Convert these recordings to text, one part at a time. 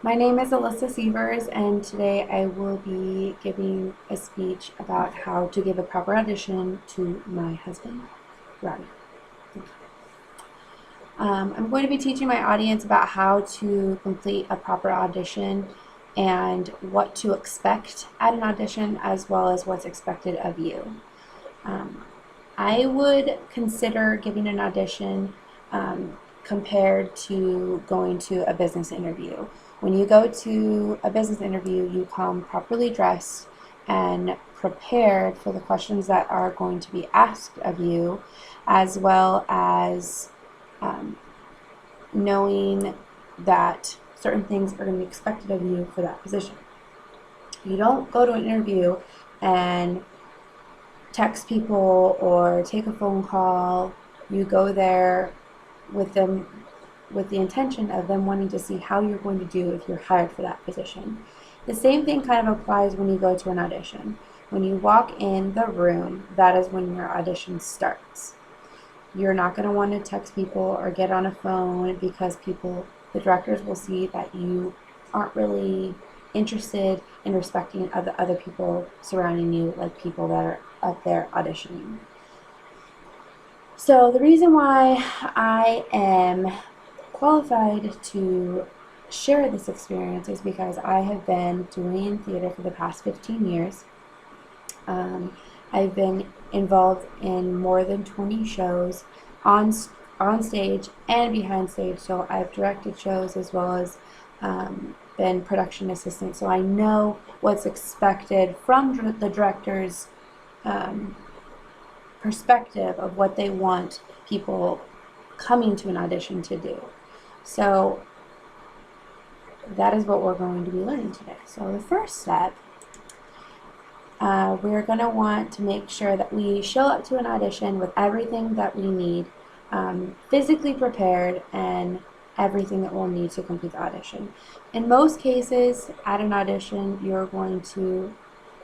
My name is Alyssa Sievers, and today I will be giving a speech about how to give a proper audition to my husband, Robbie. I'm going to be teaching my audience about how to complete a proper audition and what to expect at an audition, as well as what's expected of you. I would consider giving an audition compared to going to a business interview. When you go to a business interview, you come properly dressed and prepared for the questions that are going to be asked of you, as well as knowing that certain things are going to be expected of you for that position. You don't go to an interview and text people or take a phone call. You go there with them with the intention of them wanting to see how you're going to do if you're hired for that position. The same thing kind of applies when you go to an audition. When you walk in the room, that is when your audition starts. You're not going to want to text people or get on a phone because the directors will see that you aren't really interested in respecting other people surrounding you, like people that are up there auditioning. So the reason why I am qualified to share this experience is because I have been doing theater for the past 15 years. I've been involved in more than 20 shows on stage and behind stage. So I've directed shows as well as been production assistant. So I know what's expected from the director's perspective of what they want people coming to an audition to do. So that is what we're going to be learning today. So the first step, we're going to want to make sure that we show up to an audition with everything that we need, physically prepared, and everything that we'll need to complete the audition. In most cases, at an audition, you're going to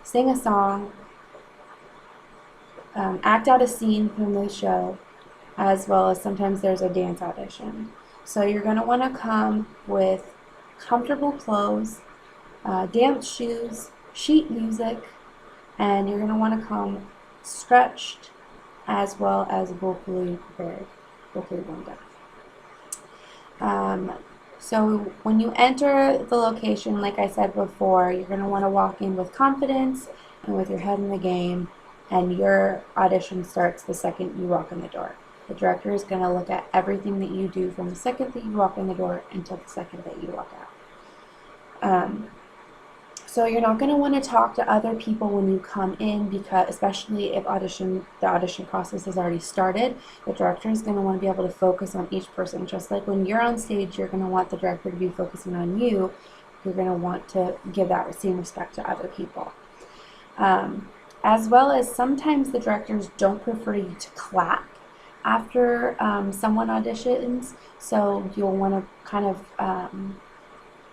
sing a song, act out a scene from the show, as well as sometimes there's a dance audition. So you're going to want to come with comfortable clothes, dance shoes, sheet music, and you're going to want to come stretched as well as vocally prepared, vocally warmed up. So when you enter the location, like I said before, you're going to want to walk in with confidence and with your head in the game, and your audition starts the second you walk in the door. The director is going to look at everything that you do from the second that you walk in the door until the second that you walk out. So you're not going to want to talk to other people when you come in, because especially if the audition process has already started, the director is going to want to be able to focus on each person. Just like when you're on stage, you're going to want the director to be focusing on you. You're going to want to give that same respect to other people. As well as sometimes the directors don't prefer you to clap after someone auditions, so you'll want to kind of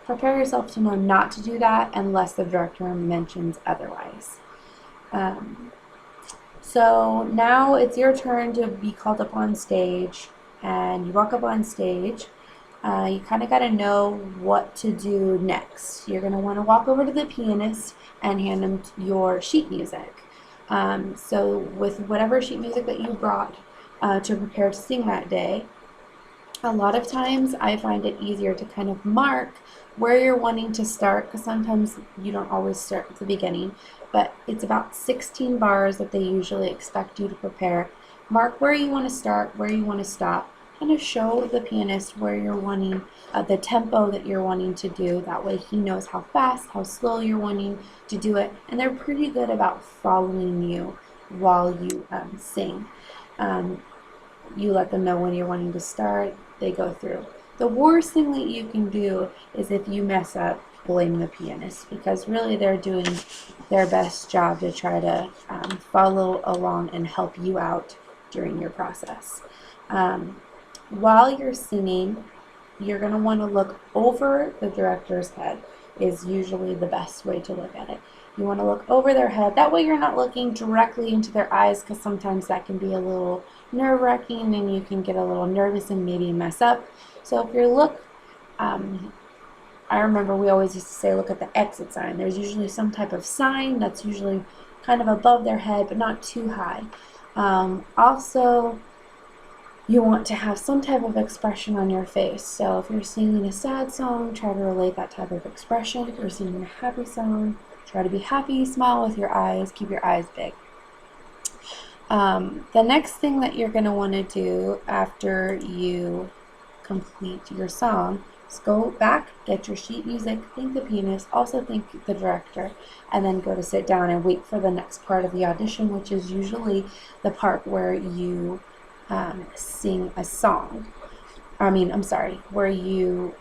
prepare yourself to know not to do that unless the director mentions otherwise. So now it's your turn to be called up on stage, and you walk up on stage. You kind of got to know what to do next. You're going to want to walk over to the pianist and hand him your sheet music. So with whatever sheet music that you brought to prepare to sing that day, a lot of times I find it easier to kind of mark where you're wanting to start, because sometimes you don't always start at the beginning, but it's about 16 bars that they usually expect you to prepare. Mark where you want to start, where you want to stop, kind of show the pianist where you're wanting, the tempo that you're wanting to do. That way he knows how fast, how slow you're wanting to do it, and they're pretty good about following you while you sing. You let them know when you're wanting to start, they go through. The worst thing that you can do is if you mess up, blame the pianist, because really they're doing their best job to try to follow along and help you out during your process. While you're singing, you're going to want to look over the director's head, is usually the best way to look at it. You want to look over their head. That way you're not looking directly into their eyes, because sometimes that can be a little nerve-wracking and you can get a little nervous and maybe mess up. So if you look I remember we always used to say, look at the exit sign. There's usually some type of sign that's usually kind of above their head, but not too high. Also, you want to have some type of expression on your face. So if you're singing a sad song, try to relate that type of expression. If you're singing a happy song, try to be happy, smile with your eyes, keep your eyes big. The next thing that you're going to want to do after you complete your song is go back, get your sheet music, thank the pianist, also thank the director, and then go to sit down and wait for the next part of the audition, which is usually the part where you sing a song. Where you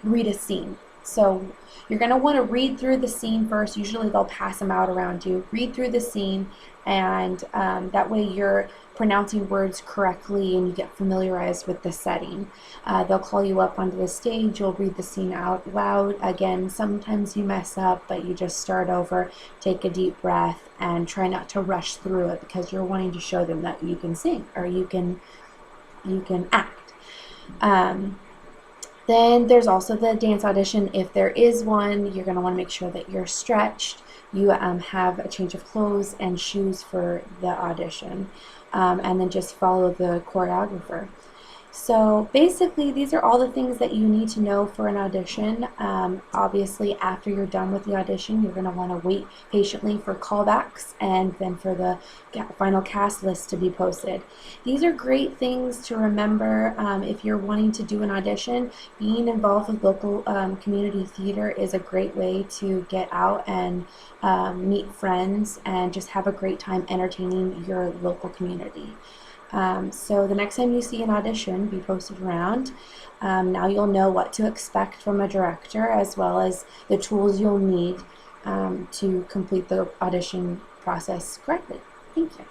read a scene. So you're going to want to read through the scene first. Usually they'll pass them out around you. Read through the scene, and that way you're pronouncing words correctly and you get familiarized with the setting. They'll call you up onto the stage. You'll read the scene out loud. Again, sometimes you mess up, but you just start over, take a deep breath, and try not to rush through it because you're wanting to show them that you can sing or you can act. Then there's also the dance audition. If there is one, you're going to want to make sure that you're stretched. You have a change of clothes and shoes for the audition, and then just follow the choreographer. So basically, these are all the things that you need to know for an audition. Obviously, after you're done with the audition, you're going to want to wait patiently for callbacks and then for the final cast list to be posted. These are great things to remember if you're wanting to do an audition. Being involved with local community theater is a great way to get out and meet friends and just have a great time entertaining your local community. So the next time you see an audition be posted around, now you'll know what to expect from a director as well as the tools you'll need to complete the audition process correctly. Thank you.